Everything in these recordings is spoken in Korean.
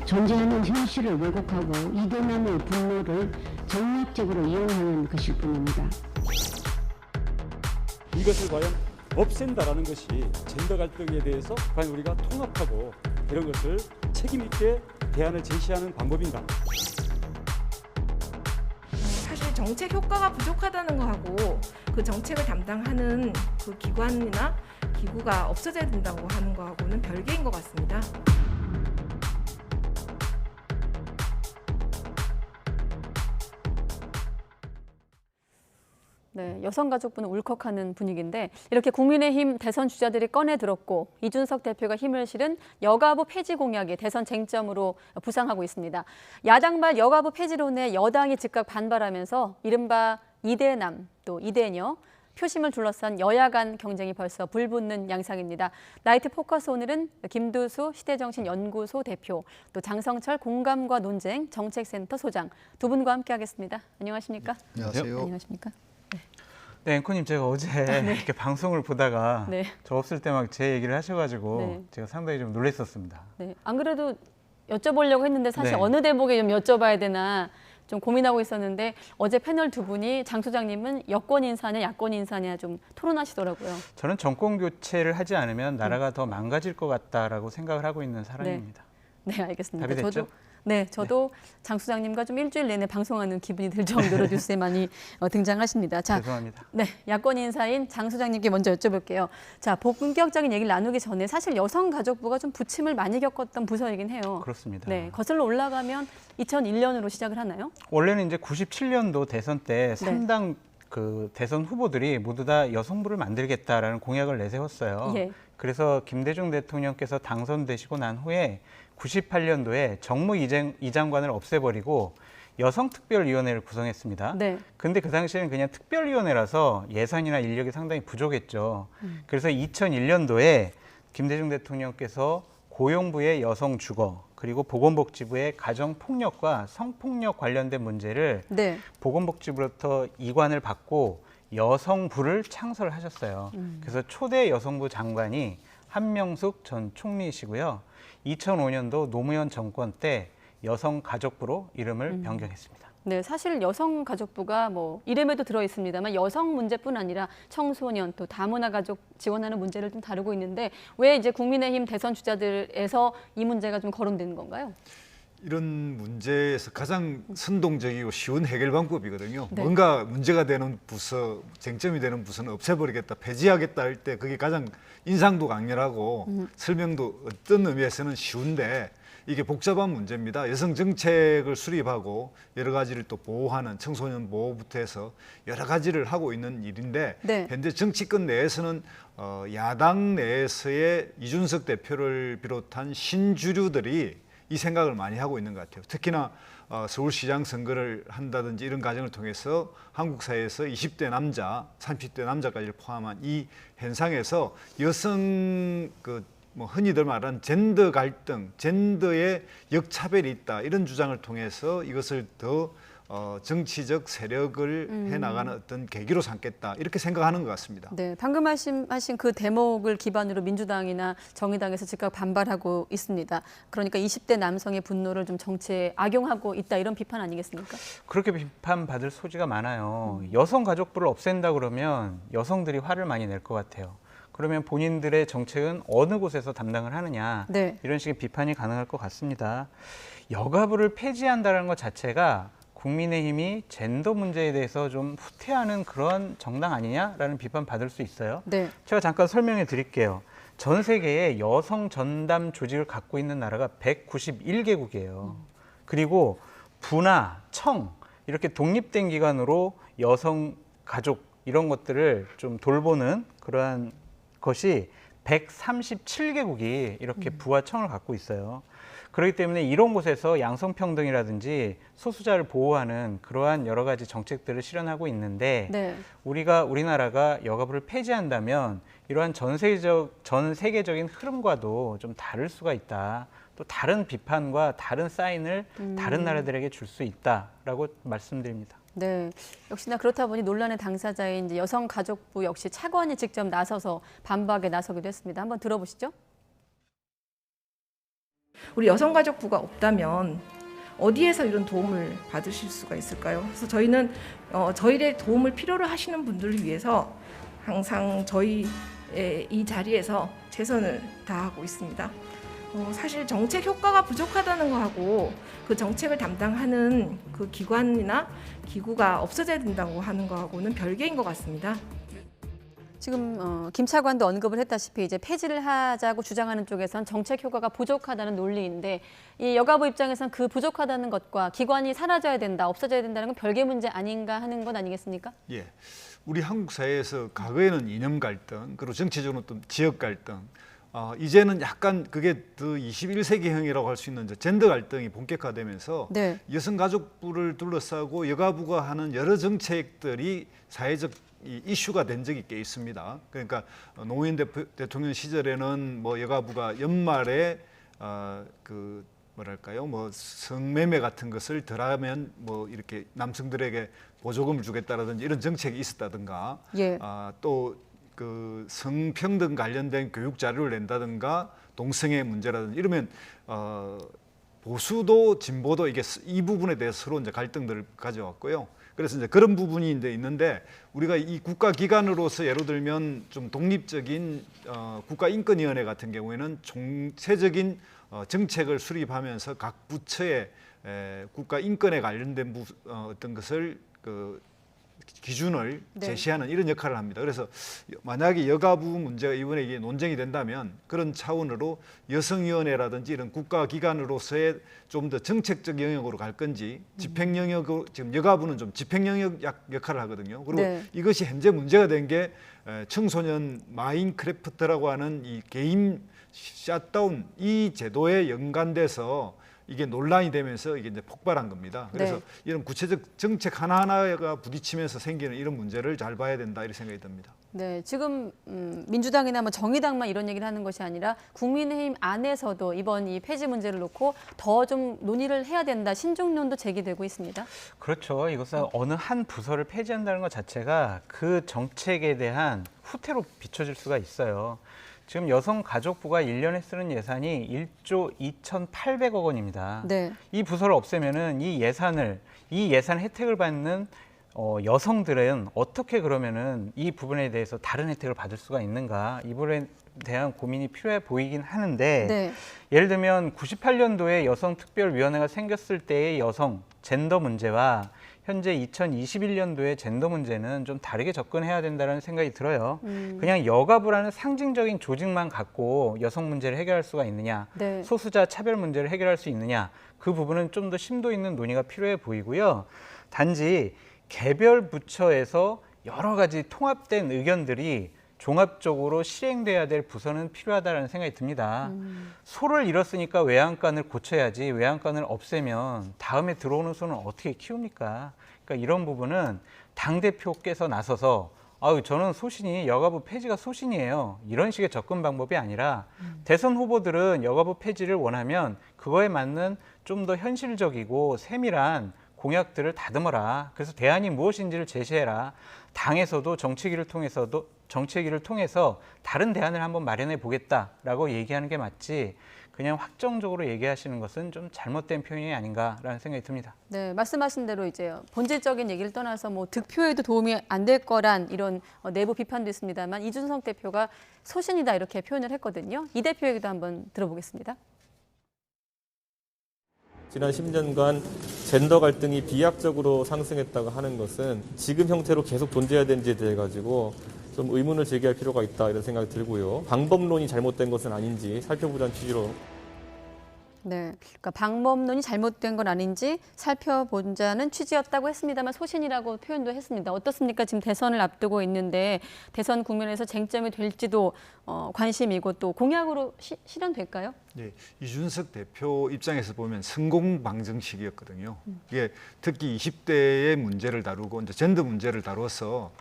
존재하는 현실을 왜곡하고 이대남의 분노를 정략적으로 이용하는 것일 뿐입니다. 이것을 과연 없앤다라는 것이 젠더 갈등에 대해서 과연 우리가 통합하고 이런 것을 책임 있게 대안을 제시하는 방법인가? 사실 정책 효과가 부족하다는 거하고 그 정책을 담당하는 그 기관이나 기구가 없어져야 된다고 하는 거하고는 별개인 것 같습니다. 네, 여성가족부는 울컥하는 분위기인데 이렇게 국민의힘 대선 주자들이 꺼내 들었고 이준석 대표가 힘을 실은 여가부 폐지 공약이 대선 쟁점으로 부상하고 있습니다. 야당발 여가부 폐지론에 여당이 즉각 반발하면서 이른바 이대남 또 이대녀 표심을 둘러싼 여야 간 경쟁이 벌써 불붙는 양상입니다. 나이트 포커스 오늘은 김두수 시대정신연구소 대표, 또 장성철 공감과 논쟁 정책센터 소장 두 분과 함께하겠습니다. 안녕하십니까? 안녕하세요. 안녕하십니까? 네, 앵커님 제가 어제 이렇게 방송을 보다가 네. 저 없을 때 막 제 얘기를 하셔가지고 네. 제가 상당히 좀 놀랐었습니다. 네, 안 그래도 여쭤보려고 했는데 사실 네. 어느 대목에 좀 여쭤봐야 되나 좀 고민하고 있었는데 어제 패널 두 분이 장 소장님은 여권 인사냐 야권 인사냐 좀 토론하시더라고요. 저는 정권 교체를 하지 않으면 나라가 더 망가질 것 같다라고 생각을 하고 있는 사람입니다. 네, 알겠습니다. 답이 됐죠? 저도 장 소장님과 좀 일주일 내내 방송하는 기분이 들 정도로 뉴스에 많이 등장하십니다. 자, 죄송합니다. 네, 야권 인사인 장 소장님께 먼저 여쭤볼게요. 자, 본격적인 얘기를 나누기 전에 사실 여성가족부가 좀 부침을 많이 겪었던 부서이긴 해요. 그렇습니다. 네, 거슬러 올라가면 2001년으로 시작을 하나요? 원래는 이제 97년도 대선 때 3당 그 대선 후보들이 모두 다 여성부를 만들겠다라는 공약을 내세웠어요. 예. 그래서 김대중 대통령께서 당선되시고 난 후에 98년도에 정무 이장관을 없애버리고 여성특별위원회를 구성했습니다. 네. 근데 그 당시에는 그냥 특별위원회라서 예산이나 인력이 상당히 부족했죠. 그래서 2001년도에 김대중 대통령께서 고용부의 여성주거 그리고 보건복지부의 가정폭력과 성폭력 관련된 문제를 네. 보건복지부로부터 이관을 받고 여성부를 창설하셨어요. 그래서 초대 여성부 장관이 한명숙 전 총리이시고요. 2005년도 노무현 정권 때 여성가족부로 이름을 변경했습니다. 네, 사실 여성가족부가 뭐 이름에도 들어 있습니다만 여성 문제뿐 아니라 청소년 또 다문화 가족 지원하는 문제를 좀 다루고 있는데 왜 이제 국민의힘 대선 주자들에서 이 문제가 좀 거론되는 건가요? 이런 문제에서 가장 선동적이고 쉬운 해결 방법이거든요. 네. 뭔가 문제가 되는 부서, 쟁점이 되는 부서는 없애버리겠다, 폐지하겠다 할 때 그게 가장 인상도 강렬하고 설명도 어떤 의미에서는 쉬운데 이게 복잡한 문제입니다. 여성 정책을 수립하고 여러 가지를 또 보호하는 청소년 보호부터 해서 여러 가지를 하고 있는 일인데 네. 현재 정치권 내에서는 야당 내에서의 이준석 대표를 비롯한 신주류들이 이 생각을 많이 하고 있는 것 같아요. 특히나 서울시장 선거를 한다든지 이런 과정을 통해서 한국 사회에서 20대 남자, 30대 남자까지를 포함한 이 현상에서 여성 뭐 흔히들 말하는 젠더 갈등, 젠더의 역차별이 있다 이런 주장을 통해서 이것을 더 정치적 세력을 해나가는 어떤 계기로 삼겠다 이렇게 생각하는 것 같습니다. 네, 방금 하신 그 대목을 기반으로 민주당이나 정의당에서 즉각 반발하고 있습니다. 그러니까 20대 남성의 분노를 좀 정치에 악용하고 있다 이런 비판 아니겠습니까? 그렇게 비판받을 소지가 많아요. 여성가족부를 없앤다 그러면 여성들이 화를 많이 낼 것 같아요. 그러면 본인들의 정책은 어느 곳에서 담당을 하느냐 네. 이런 식의 비판이 가능할 것 같습니다. 여가부를 폐지한다는 것 자체가 국민의힘이 젠더 문제에 대해서 좀 후퇴하는 그런 정당 아니냐라는 비판 받을 수 있어요. 네. 제가 잠깐 설명해 드릴게요. 전 세계에 여성 전담 조직을 갖고 있는 나라가 191개국이에요. 그리고 부나 청 이렇게 독립된 기관으로 여성 가족 이런 것들을 좀 돌보는 그러한 것이 137개국이 이렇게 부와 청을 갖고 있어요. 그렇기 때문에 이런 곳에서 양성평등이라든지 소수자를 보호하는 그러한 여러 가지 정책들을 실현하고 있는데 네. 우리나라가 여가부를 폐지한다면 이러한 전 세계적인 흐름과도 좀 다를 수가 있다. 또 다른 비판과 다른 사인을 다른 나라들에게 줄 수 있다라고 말씀드립니다. 네, 역시나 그렇다 보니 논란의 당사자인 이제 여성가족부 역시 차관이 직접 나서서 반박에 나서기도 했습니다. 한번 들어보시죠. 우리 여성가족부가 없다면 어디에서 이런 도움을 받으실 수가 있을까요? 그래서 저희는 저희의 도움을 필요로 하시는 분들을 위해서 항상 저희 이 자리에서 최선을 다하고 있습니다. 사실 정책 효과가 부족하다는 거하고 그 정책을 담당하는 그 기관이나 기구가 없어져야 된다고 하는 거하고는 별개인 것 같습니다. 지금 김 차관도 언급을 했다시피 이제 폐지를 하자고 주장하는 쪽에선 정책 효과가 부족하다는 논리인데 이 여가부 입장에선 그 부족하다는 것과 기관이 사라져야 된다, 없어져야 된다는 건 별개 문제 아닌가 하는 건 아니겠습니까? 예, 우리 한국 사회에서 과거에는 이념 갈등, 그리고 정치적으로 또 지역 갈등, 이제는 약간 그게 더 21세기형이라고 할 수 있는 젠더 갈등이 본격화되면서 네. 여성가족부를 둘러싸고 여가부가 하는 여러 정책들이 사회적 이슈가 된 적이 꽤 있습니다. 그러니까 노무현 대통령 시절에는 뭐 여가부가 연말에 그 뭐랄까요, 뭐 성매매 같은 것을 덜하면 뭐 이렇게 남성들에게 보조금을 주겠다라든지 이런 정책이 있었다든가, 예. 또 그 성평등 관련된 교육 자료를 낸다든가 동성애 문제라든지 이러면 보수도 진보도 이게 이 부분에 대해서 서로 이제 갈등들을 가져왔고요. 그래서 이제 그런 부분이 이제 있는데 우리가 이 국가기관으로서 예를 들면 좀 독립적인 국가인권위원회 같은 경우에는 총체적인 정책을 수립하면서 각 부처의 국가인권에 관련된 어떤 것을 기준을 네. 제시하는 이런 역할을 합니다. 그래서 만약에 여가부 문제가 이번에 이게 논쟁이 된다면 그런 차원으로 여성위원회라든지 이런 국가기관으로서의 좀 더 정책적 영역으로 갈 건지 집행 영역으로, 지금 여가부는 좀 집행 영역 역할을 하거든요. 그리고 네. 이것이 현재 문제가 된 게 청소년 마인크래프트라고 하는 이 게임 샷다운 이 제도에 연관돼서 이게 논란이 되면서 이게 이제 폭발한 겁니다. 그래서 네. 이런 구체적 정책 하나하나가 부딪히면서 생기는 이런 문제를 잘 봐야 된다 이런 생각이 듭니다. 네, 지금 민주당이나 뭐 정의당만 이런 얘기를 하는 것이 아니라 국민의힘 안에서도 이번 이 폐지 문제를 놓고 더 좀 논의를 해야 된다, 신중론도 제기되고 있습니다. 그렇죠. 이것은 어느 한 부서를 폐지한다는 것 자체가 그 정책에 대한 후퇴로 비춰질 수가 있어요. 지금 여성가족부가 1년에 쓰는 예산이 1조 2,800억 원입니다. 네. 이 부서를 없애면은 이 예산 혜택을 받는 여성들은 어떻게 그러면은 이 부분에 대해서 다른 혜택을 받을 수가 있는가? 이 부분에 대한 고민이 필요해 보이긴 하는데 네. 예를 들면 98년도에 여성특별위원회가 생겼을 때의 여성 젠더 문제와 현재 2021년도의 젠더 문제는 좀 다르게 접근해야 된다는 생각이 들어요. 그냥 여가부라는 상징적인 조직만 갖고 여성 문제를 해결할 수가 있느냐, 네. 소수자 차별 문제를 해결할 수 있느냐, 그 부분은 좀 더 심도 있는 논의가 필요해 보이고요. 단지 개별 부처에서 여러 가지 통합된 의견들이 종합적으로 실행돼야 될 부서는 필요하다는 생각이 듭니다. 소를 잃었으니까 외양간을 고쳐야지 외양간을 없애면 다음에 들어오는 소는 어떻게 키웁니까? 그러니까 이런 부분은 당대표께서 나서서 저는 소신이 여가부 폐지가 소신이에요. 이런 식의 접근 방법이 아니라 대선 후보들은 여가부 폐지를 원하면 그거에 맞는 좀 더 현실적이고 세밀한 공약들을 다듬어라. 그래서 대안이 무엇인지를 제시해라. 당에서도 정책위를 통해서 다른 대안을 한번 마련해 보겠다라고 얘기하는 게 맞지 그냥 확정적으로 얘기하시는 것은 좀 잘못된 표현이 아닌가라는 생각이 듭니다. 네, 말씀하신 대로 이제 본질적인 얘기를 떠나서 뭐 득표에도 도움이 안 될 거란 이런 내부 비판도 있습니다만 이준석 대표가 소신이다 이렇게 표현을 했거든요. 이 대표 얘기도 한번 들어보겠습니다. 지난 10년간 젠더 갈등이 비약적으로 상승했다고 하는 것은 지금 형태로 계속 존재해야 되는지에 대해 가지고 좀 의문을 제기할 필요가 있다 이런 생각이 들고요. 방법론이 잘못된 것은 아닌지 살펴보자는 취지로. 네, 그러니까 방법론이 잘못된 건 아닌지 살펴보자는 취지였다고 했습니다만 소신이라고 표현도 했습니다. 어떻습니까? 지금 대선을 앞두고 있는데 대선 국면에서 쟁점이 될지도 관심이고 또 공약으로 실현될까요? 네, 이준석 대표 입장에서 보면 성공 방정식이었거든요. 이게 특히 20대의 문제를 다루고 이제 젠더 문제를 다뤄서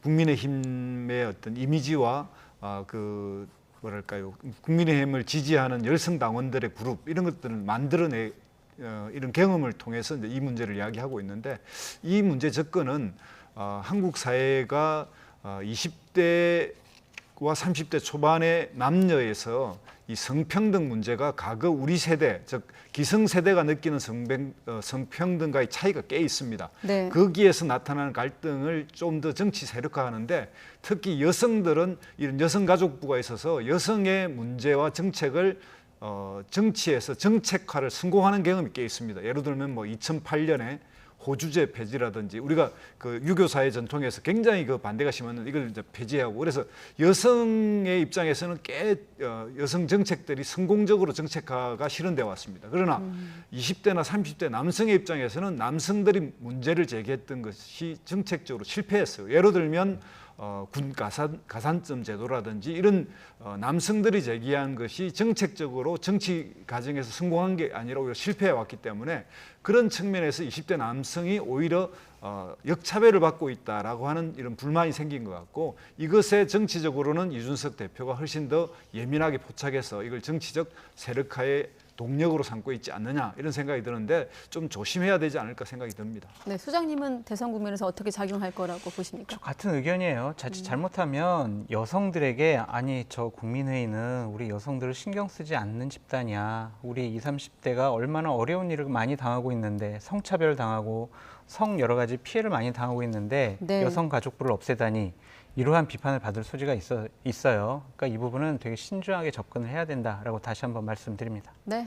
국민의힘의 어떤 이미지와 그 뭐랄까요, 국민의힘을 지지하는 열성 당원들의 그룹 이런 것들을 만들어내 이런 경험을 통해서 이제 이 문제를 이야기하고 있는데, 이 문제 접근은 한국 사회가 20대와 30대 초반의 남녀에서 이 성평등 문제가 과거 우리 세대, 즉 기성세대가 느끼는 성평등과의 차이가 꽤 있습니다. 네. 거기에서 나타나는 갈등을 좀 더 정치 세력화하는데, 특히 여성들은 이런 여성가족부가 있어서 여성의 문제와 정책을 정치에서 정책화를 성공하는 경험이 꽤 있습니다. 예를 들면 뭐 2008년에 호주제 폐지라든지, 우리가 그 유교사회 전통에서 굉장히 그 반대가 심한 이걸 이제 폐지하고, 그래서 여성의 입장에서는 꽤 여성 정책들이 성공적으로 정책화가 실현돼 왔습니다. 그러나 20대나 30대 남성의 입장에서는 남성들이 문제를 제기했던 것이 정책적으로 실패했어요. 예를 들면 군 가산점 제도라든지 이런 남성들이 제기한 것이 정책적으로 정치 과정에서 성공한 게 아니라 오히려 실패해 왔기 때문에, 그런 측면에서 20대 남성이 오히려 역차별을 받고 있다라고 하는 이런 불만이 생긴 것 같고, 이것에 정치적으로는 이준석 대표가 훨씬 더 예민하게 포착해서 이걸 정치적 세력화의 동력으로 삼고 있지 않느냐, 이런 생각이 드는데 좀 조심해야 되지 않을까 생각이 듭니다. 네, 소장님은 대선 국면에서 어떻게 작용할 거라고 보십니까? 저 같은 의견이에요. 자칫 잘못하면 여성들에게, 아니 저 국민회의는 우리 여성들을 신경 쓰지 않는 집단이야, 우리 20, 30대가 얼마나 어려운 일을 많이 당하고 있는데, 성차별 당하고 성 여러 가지 피해를 많이 당하고 있는데 네. 여성가족부를 없애다니, 이러한 비판을 받을 소지가 있어요. 그러니까 이 부분은 되게 신중하게 접근을 해야 된다라고 다시 한번 말씀드립니다. 네,